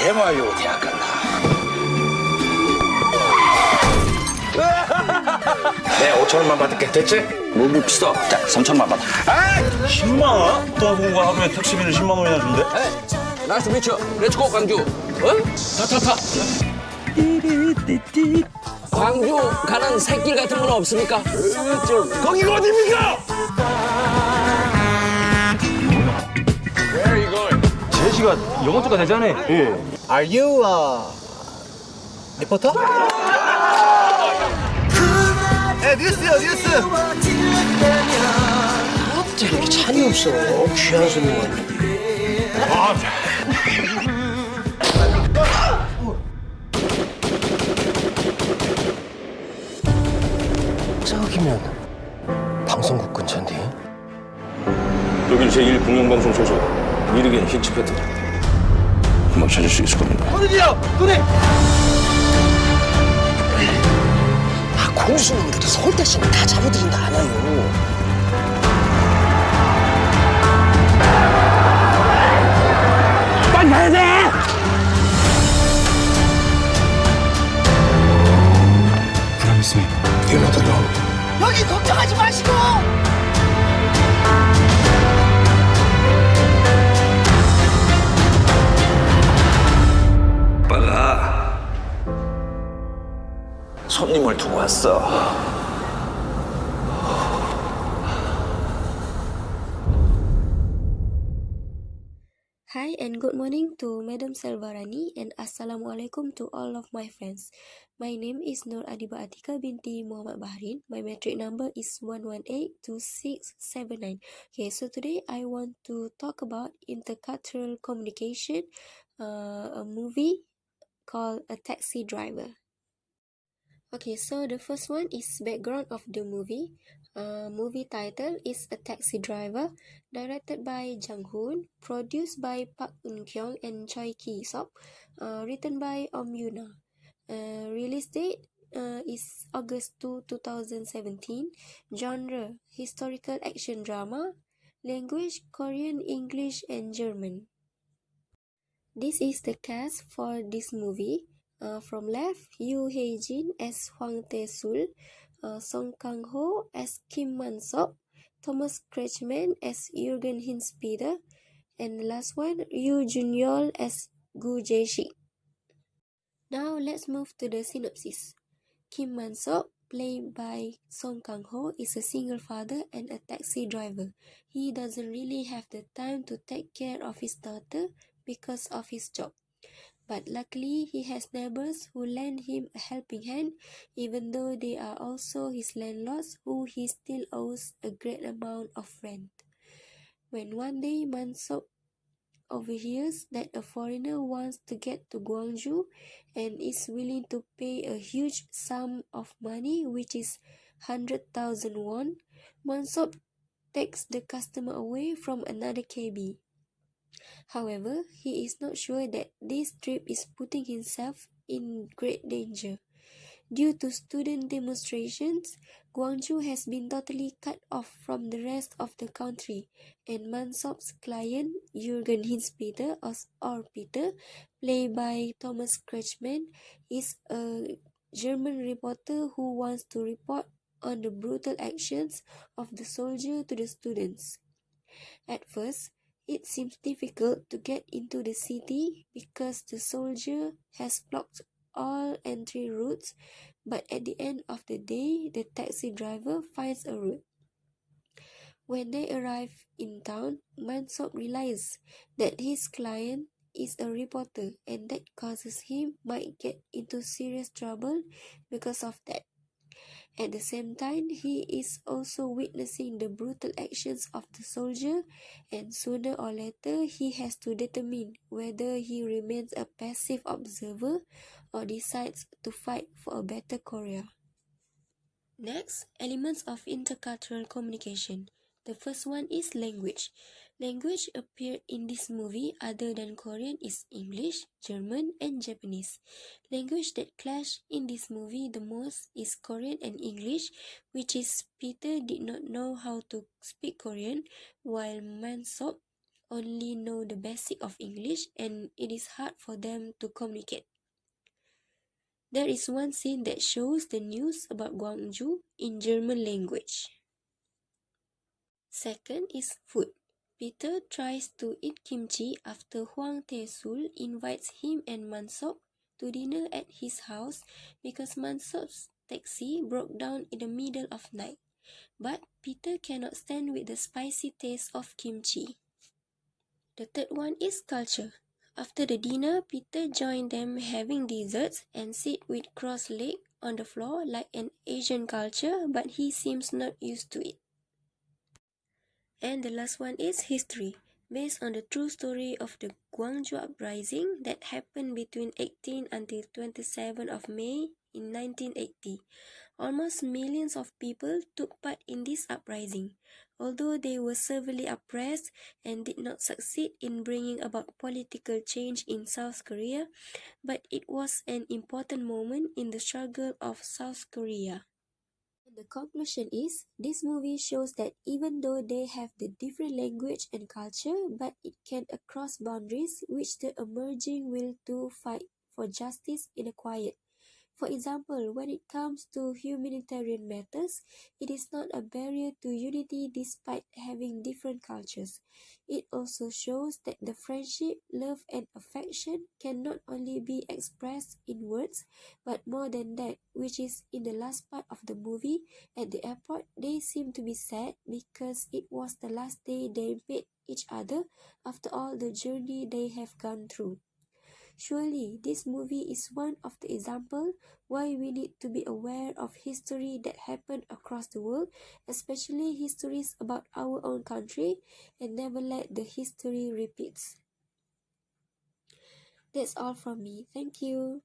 대마요 대학 간다. 내 5천원만 받을게. 됐지? 뭐 봅시다. 자, 3천원만 받아. 10만 원? 동아공과 하루에 택시비를 10만 원이나 준대? 나이스 미쳐. 렛츠고 광주. 타타타. 광주 가는 새길 같은 건 없습니까? 거기가 어딥니까? 제시가 영어투가 되잖아. Are you 리포터? 뉴스요 뉴스. 어째 이렇게 찬이 없어? 귀한 손님 왔는데. 저기면 방송국 근처인데. 여긴 제1공영방송 소속 미르겐 힌치패드. 금방 찾을 수 있을 겁니다. 어디요? 도네. 공수놈들도 서울대시는 다 잡아들인다 않아요. 빨리 가야 돼! Promise me. You're not alone. 여기 걱정하지 마시고. 오빠가 손님을 두고 왔어. Hi and good morning to Madam Selvarani and Assalamualaikum to all of my friends. My name is Adiba Atika binti Mohd Bahrin. My metric number is 1182679. Okay, so today I want to talk about Intercultural Communication, a movie called A Taxi Driver. Okay, so the first one is background of the movie. Movie title is A Taxi Driver, directed by Jang Hoon, produced by Park Eun Kyung and Choi Ki Sok, written by Yuna. Release date is August 2, 2017. Genre historical action drama. Language Korean, English, and German. This is the cast for this movie. From left, Yoo Hae-jin as Hwang Tae-sul, Song Kang-ho as Kim Man-sok, Thomas Kretschmann as Jürgen Hinz-Peter, and the last one, Yoo Jun-yeol as Gu Jae-shik. Now let's move to the synopsis. Kim Man-sok, played by Song Kang-ho, is a single father and a taxi driver. He doesn't really have the time to take care of his daughter because of his job. But luckily, he has neighbors who lend him a helping hand, even though they are also his landlords who he still owes a great amount of rent. When one day Man-sok overhears that a foreigner wants to get to Gwangju and is willing to pay a huge sum of money, which is 100,000 won, Man-sok takes the customer away from another cabby. However, he is not sure that this trip is putting himself in great danger. Due to student demonstrations, Gwangju has been totally cut off from the rest of the country, and Man-sok's client, Jürgen Hinz-Peter, or Peter, played by Thomas Kretschmann, is a German reporter who wants to report on the brutal actions of the soldier to the students. At first, it seems difficult to get into the city because the soldier has blocked all entry routes, but at the end of the day, the taxi driver finds a route. When they arrive in town, Man-sok realizes that his client is a reporter and that causes him might get into serious trouble because of that. At the same time, he is also witnessing the brutal actions of the soldier, and sooner or later he has to determine whether he remains a passive observer or decides to fight for a better Korea. Next, elements of intercultural communication. The first one is language. Language appeared in this movie other than Korean is English, German, and Japanese. Language that clash in this movie the most is Korean and English, which is Peter did not know how to speak Korean, while Man-sok only know the basic of English and it is hard for them to communicate. There is one scene that shows the news about Gwangju in German language. Second is food. Peter tries to eat kimchi after Huang Tae-sul invites him and Mansop to dinner at his house because Mansop's taxi broke down in the middle of night. But Peter cannot stand with the spicy taste of kimchi. The third one is culture. After the dinner, Peter joined them having desserts and sit with crossed legs on the floor like an Asian culture, but he seems not used to it. And the last one is history. Based on the true story of the Gwangju uprising that happened between 18 until 27 of May in 1980. Almost millions of people took part in this uprising, although they were severely oppressed and did not succeed in bringing about political change in South Korea, but it was an important moment in the struggle of South Korea. The conclusion is, this movie shows that even though they have the different language and culture, but it can cross boundaries which the emerging will to fight for justice in a quiet. For example, when it comes to humanitarian matters, it is not a barrier to unity despite having different cultures. It also shows that the friendship, love, and affection can not only be expressed in words, but more than that, which is in the last part of the movie. At the airport, they seem to be sad because it was the last day they met each other after all the journey they have gone through. Surely, this movie is one of the examples why we need to be aware of history that happened across the world, especially histories about our own country, and never let the history repeats. That's all from me. Thank you.